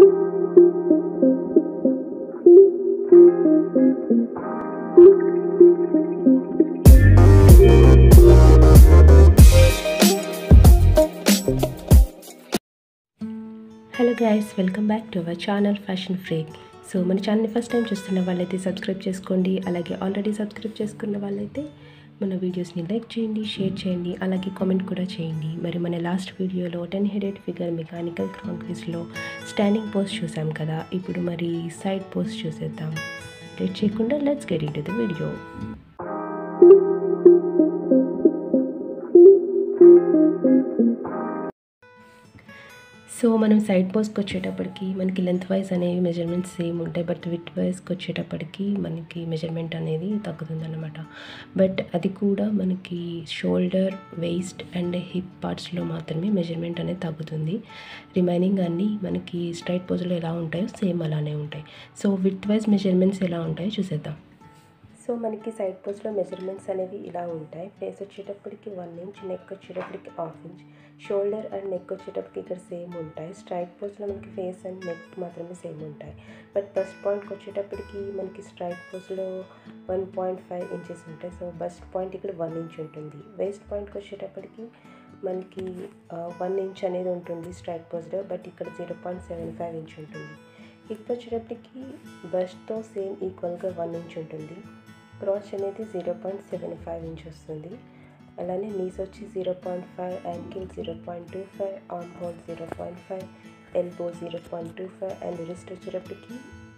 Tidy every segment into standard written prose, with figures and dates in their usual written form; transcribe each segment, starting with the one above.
Hello guys, welcome back to our channel fashion freak. So మన ఛానల్ని first time చూస్తున్న వాళ్ళైతే సబ్స్క్రైబ్ చేసుకోండి. అలాగే ఆల్రెడీ సబ్స్క్రైబ్ చేసుకున్న వాళ్ళైతే మన వీడియోస్ని లైక్ చేయండి, షేర్ చేయండి, అలాగే కామెంట్ కూడా చేయండి. మరి మన లాస్ట్ వీడియోలో 10 హెడెడ్ ఫిగర్ మెకానికల్ క్రాంక్రీస్లో స్టాండింగ్ పోస్ట్ చూసాం కదా. ఇప్పుడు మరి సైడ్ పోస్ట్ చూసేద్దాం. లేట్ చేయకుండా let's get into the video. So మనం సైడ్ పోస్ట్కి వచ్చేటప్పటికి మనకి లెంత్ వైజ్ అనేవి మెజర్మెంట్స్ సేమ్ ఉంటాయి, బట్ విత్ వైజ్కి వచ్చేటప్పటికి మనకి మెజర్మెంట్ అనేది తగ్గుతుందన్నమాట. బట్ అది కూడా మనకి షోల్డర్, వేస్ట్ అండ్ హిప్ పార్ట్స్లో మాత్రమే మెజర్మెంట్ అనేది తగ్గుతుంది. రిమైనింగ్ అన్నీ మనకి స్ట్రైట్ పోజ్లో ఎలా ఉంటాయో సేమ్ అలానే ఉంటాయి. సో విత్ వైజ్ మెజర్మెంట్స్ ఎలా ఉంటాయో చూసేద్దాం. సో మనకి సైడ్ పోస్ట్లో మెజర్మెంట్స్ అనేవి ఇలా ఉంటాయి. ఫేస్ వచ్చేటప్పటికి 1 ఇంచ్, నెక్ వచ్చేటప్పటికి 1/2 ఇంచ్, షోల్డర్ అండ్ నెక్ వచ్చేటప్పటికి ఇక్కడ సేమ్ ఉంటాయి. స్ట్రైట్ పోస్ట్లో మనకి ఫేస్ అండ్ నెక్ మాత్రమే సేమ్ ఉంటాయి. బట్ బస్ట్ పాయింట్కి వచ్చేటప్పటికి మనకి స్ట్రైట్ పోస్ట్లో 1.5 ఇంచెస్ ఉంటాయి. సో బస్ట్ పాయింట్ ఇక్కడ 1 ఇంచ్ ఉంటుంది. వేస్ట్ పాయింట్కి వచ్చేటప్పటికి మనకి 1 ఇంచ్ అనేది ఉంటుంది స్ట్రైట్ పోస్ట్లో, బట్ ఇక్కడ 0.75 ఇంచ్ ఉంటుంది. హిప్ వచ్చేటప్పటికి బస్ట్తో సేమ్ ఈక్వల్గా 1 ఇంచ్ ఉంటుంది. క్రాచ్ అనేది 0.75 ఇంచ్ వస్తుంది. అలానే నీస్ వచ్చి 0.5, ankle 0.25, arm hole 0.5, elbow 0.25 and wrist వచ్చేటప్పటికి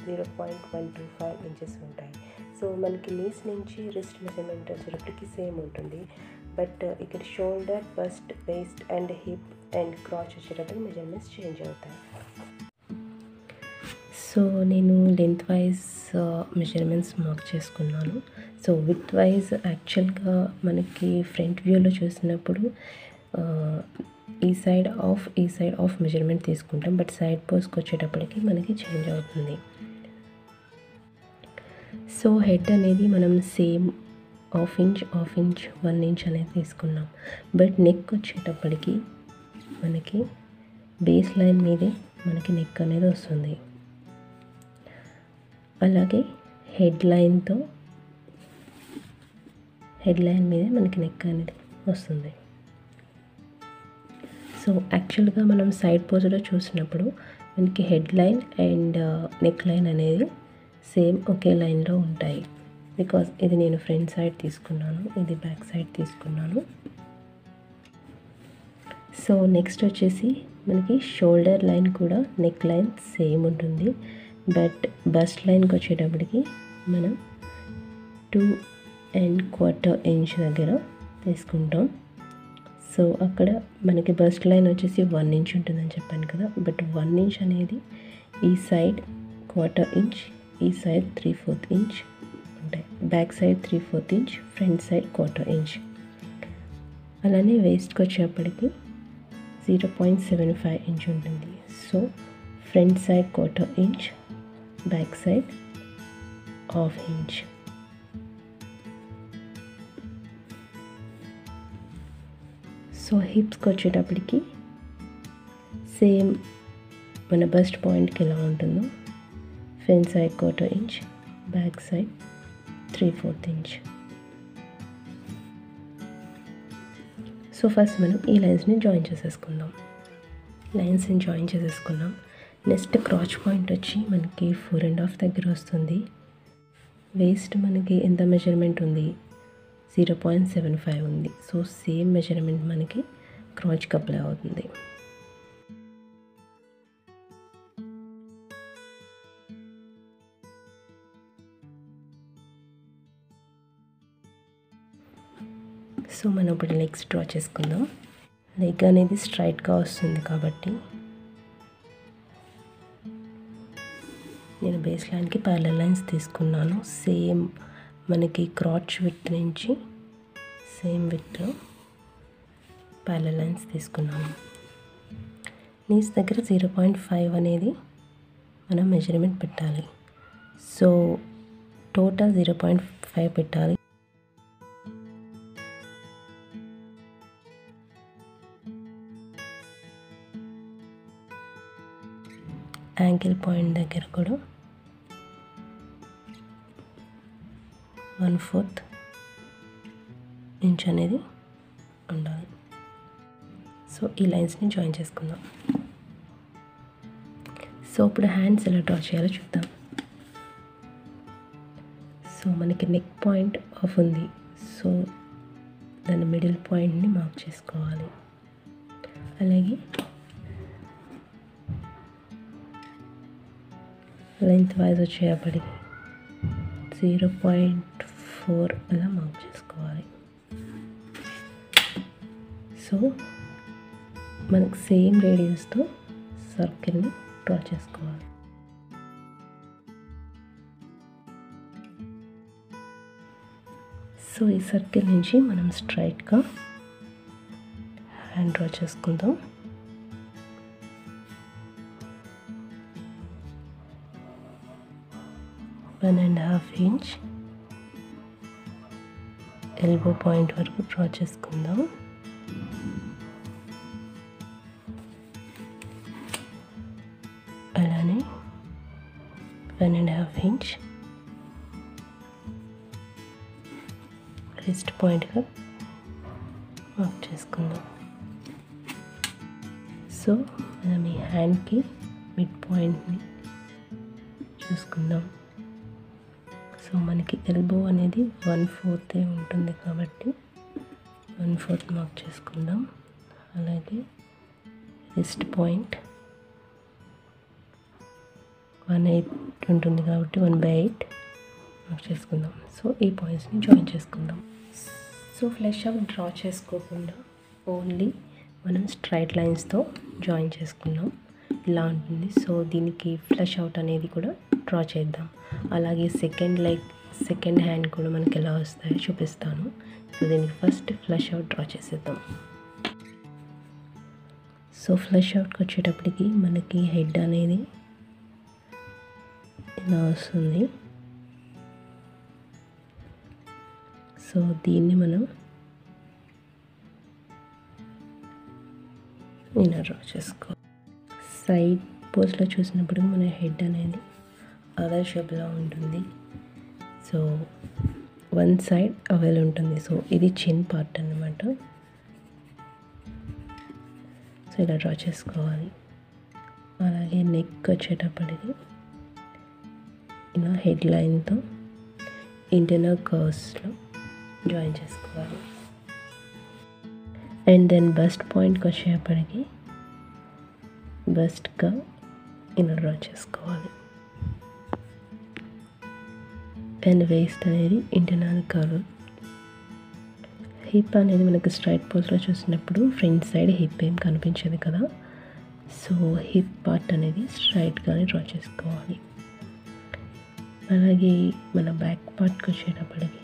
0.125 ఇంచెస్ ఉంటాయి. సో మనకి నీస్ నుంచి రిస్ట్ మెజర్మెంట్ వచ్చేటప్పటికి సేమ్ ఉంటుంది. బట్ ఇక్కడ shoulder, bust, waist and hip and crotch వచ్చేటప్పటికి మెజర్మెంట్స్ చేంజ్ అవుతాయి. సో నేను లెంత్ వైజ్ మెజర్మెంట్స్ మార్క్ చేసుకున్నాను. సో విత్ వైజ్ యాక్చువల్గా మనకి ఫ్రంట్ వ్యూలో చూసినప్పుడు ఈ సైడ్ ఆఫ్ మెజర్మెంట్ తీసుకుంటాం, బట్ సైడ్ పోస్ట్కి వచ్చేటప్పటికి మనకి చేంజ్ అవుతుంది. సో హెడ్ అనేది మనం సేమ్ 1/2 ఇంచ్ 1 ఇంచ్ అనేది తీసుకున్నాం. బట్ నెక్ వచ్చేటప్పటికి మనకి బేస్ లైన్ మీదే మనకి నెక్ అనేది వస్తుంది. అలాగే హెడ్ లైన్ మీదే మనకి నెక్ అనేది వస్తుంది. సో యాక్చువల్గా మనం సైడ్ పోజ్లో చూసినప్పుడు మనకి head line and neck line అనేది సేమ్ ఒకే లైన్లో ఉంటాయి. బికాజ్ ఇది నేను ఫ్రంట్ సైడ్ తీసుకున్నాను, ఇది బ్యాక్ సైడ్ తీసుకున్నాను. సో నెక్స్ట్ వచ్చేసి మనకి షోల్డర్ లైన్ కూడా నెక్ లైన్ సేమ్ ఉంటుంది. బట్ బస్ట్ లైన్కి వచ్చేటప్పటికి మనం 2¼ ఇంచ్ దగ్గర తీసుకుంటాం. సో అక్కడ మనకి బస్ట్ లైన్ వచ్చేసి 1 ఇంచ్ ఉంటుందని చెప్పాను కదా. బట్ 1 ఇంచ్ అనేది ఈ సైడ్ 1/4 ఇంచ్, ఈ సైడ్ 3/4 ఇంచ్ ఉంటాయి. Back side 3/4 inch, front side 1/4 inch. అలానే వేస్ట్కి వచ్చేటప్పటికి 0.75 ఇంచ్ ఉంటుంది. So front side 1/4 inch, back side 1/2 inch. So హిప్స్కి వచ్చేటప్పటికి సేమ్ మన బస్ట్ పాయింట్కి ఎలా ఉంటుందో front side 1/4 inch, back side 3/4 inch. So first మనం ఈ లైన్స్ని జాయిన్ చేసేసుకుందాం. నెక్స్ట్ క్రాచ్ పాయింట్ వచ్చి మనకి 4.5 దగ్గర వస్తుంది. వేస్ట్ మనకి ఎంత మెజర్మెంట్ ఉంది, 0.75 ఉంది. సో సేమ్ మెజర్మెంట్ మనకి క్రాచ్కి అప్లై అవుతుంది. సో మనం ఇప్పుడు లెగ్స్ డ్రా చేసుకుందాం. లెగ్ అనేది స్ట్రైట్గా వస్తుంది కాబట్టి నేను బేస్ లైన్కి ప్యారలల్ లైన్స్ తీసుకున్నాను. సేమ్ మనకి క్రాచ్ విత్ నుంచి సేమ్ విత్లో ప్యారలల్ లైన్స్ తీసుకున్నాను. నీస్ దగ్గర 0.5 అనేది మనం మెజర్మెంట్ పెట్టాలి. సో టోటల్ 0.5 పెట్టాలి. యాంకిల్ పాయింట్ దగ్గర కూడా 1/4 ఇంచ్ అనేది ఉండాలి. సో ఈ లైన్స్ని జాయిన్ చేసుకుందాం. సో ఇప్పుడు హ్యాండ్స్ ఎలా డ్రా చేయాలో చూద్దాం. సో మనకి నెక్ పాయింట్ ఆఫ్ ఉంది. సో దాని మిడిల్ పాయింట్ని మార్క్ చేసుకోవాలి. అలాగే లెంత్ వైజ్ వచ్చేప్పటికి 0.4 అలా మార్క్ చేసుకోవాలి. సో మనకు సేమ్ రేడియస్తో సర్కిల్ని డ్రా చేసుకోవాలి. సో ఈ సర్కిల్ నుంచి మనం స్ట్రైట్గా హ్యాండ్ డ్రా చేసుకుందాం. One and half inch elbow point వరకు డ్రా చేసుకుందాం. అలానే 1.5 ఇంచ్ రిస్ట్ పాయింట్గా మార్క్ చేసుకుందాం. సో మనం ఈ హ్యాండ్కి మిడ్ పాయింట్ని చూసుకుందాం. సో మనకి ఎల్బో అనేది 1/4 ఉంటుంది కాబట్టి 1/4 మార్క్ చేసుకుందాం. అలాగే రిస్ట్ పాయింట్ 1/8 ఉంటుంది కాబట్టి 1/8 మార్క్ చేసుకుందాం. సో ఈ పాయింట్స్ని జాయిన్ చేసుకుందాం. సో ఫ్లెష్ అవుట్ డ్రా చేసుకోకుండా ఓన్లీ మనం స్ట్రైట్ లైన్స్తో జాయిన్ చేసుకున్నాం. ఇలా ఉంటుంది. సో దీనికి ఫ్లెష్ అవుట్ అనేది కూడా డ్రా చేద్దాం. అలాగే సెకండ్ హ్యాండ్ కూడా మనకి ఎలా వస్తాయో చూపిస్తాను. సో దీనికి ఫస్ట్ ఫ్లెష్ అవుట్ డ్రా చేసేద్దాం. సో ఫ్లెష్ అవుట్కి వచ్చేటప్పటికి మనకి హెడ్ అనేది ఇలా వస్తుంది. సో దీన్ని మనం ఇలా డ్రా చేసుకోవాలి. సైడ్ పోస్ట్లో చూసినప్పుడు మన హెడ్ అనేది అవెల్ షేప్లో ఉంటుంది. సో వన్ సైడ్ అవెల్ ఉంటుంది. సో ఇది చిన్ పార్ట్ అన్నమాట. సో ఇలా డ్రా చేసుకోవాలి. అలాగే నెక్ వచ్చేటప్పటికి ఇలా హెడ్ లైన్తో ఇంటర్నల్ కర్వ్స్లో జాయిన్ చేసుకోవాలి. అండ్ దెన్ బస్ట్ పాయింట్కి వచ్చేటప్పటికి బస్ట్ కర్వ్ ఇలా డ్రా చేసుకోవాలి. అండ్ వేస్ట్ అనేది ఇంటర్నల్ కర్వ్. హిప్ అనేది మనకి స్ట్రైట్ పోస్ట్లో చూసినప్పుడు ఫ్రంట్ సైడ్ హిప్ ఏం కనిపించదు కదా. సో హిప్ పార్ట్ అనేది స్ట్రైట్గానే డ్రా చేసుకోవాలి. అలాగే మన బ్యాక్ పార్ట్కి వచ్చేటప్పటికి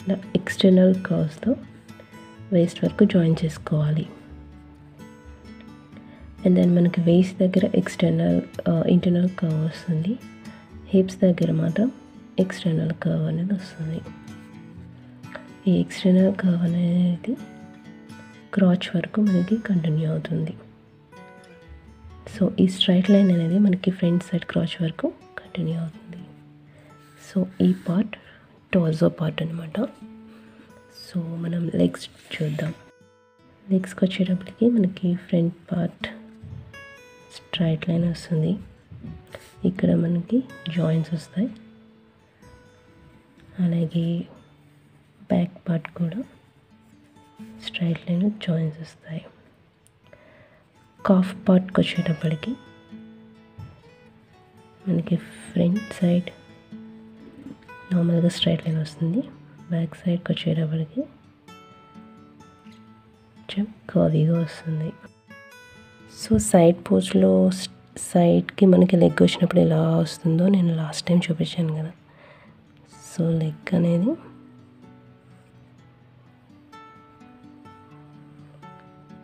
ఇలా ఎక్స్టర్నల్ కర్వ్స్తో వేస్ట్ వరకు జాయిన్ చేసుకోవాలి. అండ్ దెన్ మనకి వేస్ట్ దగ్గర ఇంటర్నల్ కర్వ్ వస్తుంది. హిప్స్ దగ్గర మాత్రం ఎక్స్టర్నల్ కర్వ్ అనేది వస్తుంది. ఈ ఎక్స్టర్నల్ కర్వ్ అనేది క్రాచ్ వరకు మనకి కంటిన్యూ అవుతుంది. సో ఈ స్ట్రైట్ లైన్ అనేది మనకి ఫ్రంట్ సైడ్ క్రాచ్ వరకు కంటిన్యూ అవుతుంది. సో ఈ పార్ట్ టోర్జో పార్ట్ అనమాట. సో మనం లెగ్స్ చూద్దాం. లెగ్స్కి వచ్చేటప్పటికి మనకి ఫ్రంట్ పార్ట్ స్ట్రైట్ లైన్ వస్తుంది. ఇక్కడ మనకి జాయింట్స్ వస్తాయి. అలాగే బ్యాక్ పార్ట్ కూడా స్ట్రైట్ లైన్ జాయింట్స్ వస్తాయి. కాఫ్ పార్ట్కి వచ్చేటప్పటికి మనకి ఫ్రంట్ సైడ్ నార్మల్గా స్ట్రైట్ లైన్ వస్తుంది. బ్యాక్ సైడ్కి వచ్చేటప్పటికి కొంచెం కర్వీగా వస్తుంది. సో సైడ్ పోస్ట్లో సైడ్కి మనకి లెగ్ వచ్చినప్పుడు ఎలా వస్తుందో నేను లాస్ట్ టైం చూపించాను కదా. సో లెగ్ అనేది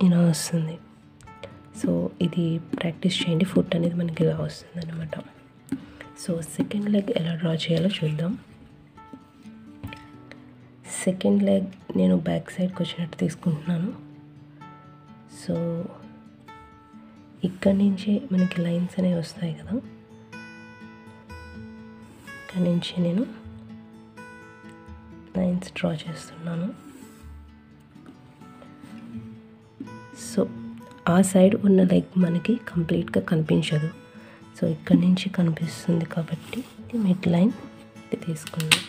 ఇలా వస్తుంది. సో ఇది ప్రాక్టీస్ చేయండి. ఫుట్ అనేది మనకి ఇలా వస్తుంది అనమాట. సో సెకండ్ లెగ్ ఎలా డ్రా చేయాలో చూద్దాం. సెకండ్ లెగ్ నేను బ్యాక్ సైడ్కి వచ్చినట్టు తీసుకుంటున్నాను. సో ఇక్కడి నుంచే మనకి లైన్స్ అనేవి వస్తాయి కదా, ఇక్కడి నుంచి నేను లైన్స్ డ్రా చేస్తున్నాను. సో ఆ సైడ్ ఉన్న లెగ్ మనకి కంప్లీట్గా కనిపించదు, సో ఇక్కడి నుంచి కనిపిస్తుంది కాబట్టి మిడ్ లైన్ తీసుకున్నాం.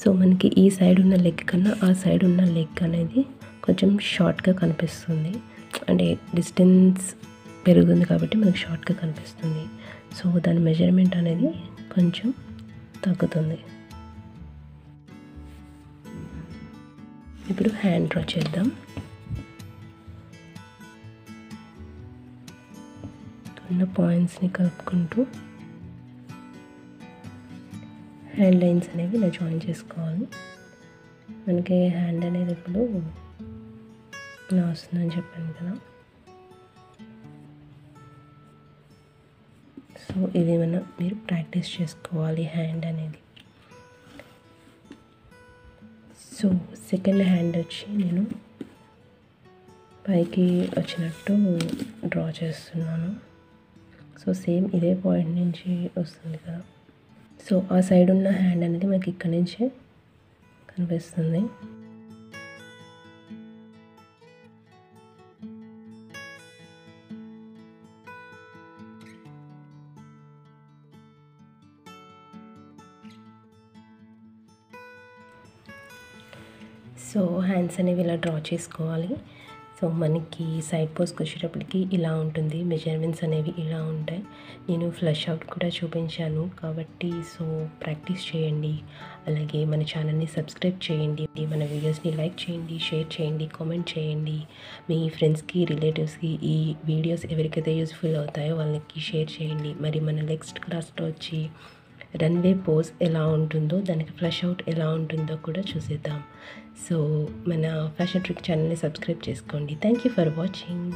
సో మనకి ఈ సైడ్ ఉన్న లెగ్ కన్నా ఆ సైడ్ ఉన్న లెగ్ అనేది కొంచెం షార్ట్గా కనిపిస్తుంది, అంటే డిస్టెన్స్ పెరుగుతుంది కాబట్టి మనకి షార్ట్గా కనిపిస్తుంది. సో దాని మెజర్మెంట్ అనేది కొంచెం తగ్గుతుంది. ఇప్పుడు హ్యాండ్ డ్రా చేద్దాం. ఉన్న పాయింట్స్ని కలుపుకుంటూ హ్యాండ్ లైన్స్ అనేవి ఇలా జాయిన్ చేసుకోవాలి. మనకి హ్యాండ్ అనేది ఇప్పుడు ఇలా వస్తుందని చెప్పాను కదా, సో ఇది మీరు ప్రాక్టీస్ చేసుకోవాలి హ్యాండ్ అనేది. సో సెకండ్ హ్యాండ్ వచ్చి నేను పైకి వచ్చినట్టు డ్రా చేస్తున్నాను. సో సేమ్ ఇదే పాయింట్ నుంచి వస్తుంది కదా, సో ఆ సైడ్ ఉన్న హ్యాండ్ అనేది మనకి ఇక్కడి నుంచే కనిపిస్తుంది. సో హ్యాండ్స్ అనేవి ఇలా డ్రా చేసుకోవాలి. సో మనకి సైడ్ పోస్కి వచ్చేటప్పటికి ఇలా ఉంటుంది, మెజర్మెంట్స్ అనేవి ఇలా ఉంటాయి. నేను ఫ్లష్ అవుట్ కూడా చూపించాను కాబట్టి సో ప్రాక్టీస్ చేయండి. అలాగే మన ఛానల్ని సబ్స్క్రైబ్ చేయండి, మన వీడియోస్ని లైక్ చేయండి, షేర్ చేయండి, కామెంట్ చేయండి. మీ ఫ్రెండ్స్కి, రిలేటివ్స్కి ఈ వీడియోస్ ఎవరికైతే యూస్ఫుల్ అవుతాయో వాళ్ళకి షేర్ చేయండి. మరి మన నెక్స్ట్ క్లాస్లో వచ్చి రన్వే పోజ్ ఎలా ఉంటుందో, దానికి ఫ్లష్ అవుట్ ఎలా ఉంటుందో కూడా చూసేద్దాం. సో మన ఫ్యాషన్ ట్రిక్ ఛానల్ని సబ్స్క్రైబ్ చేసుకోండి. Thank you for watching.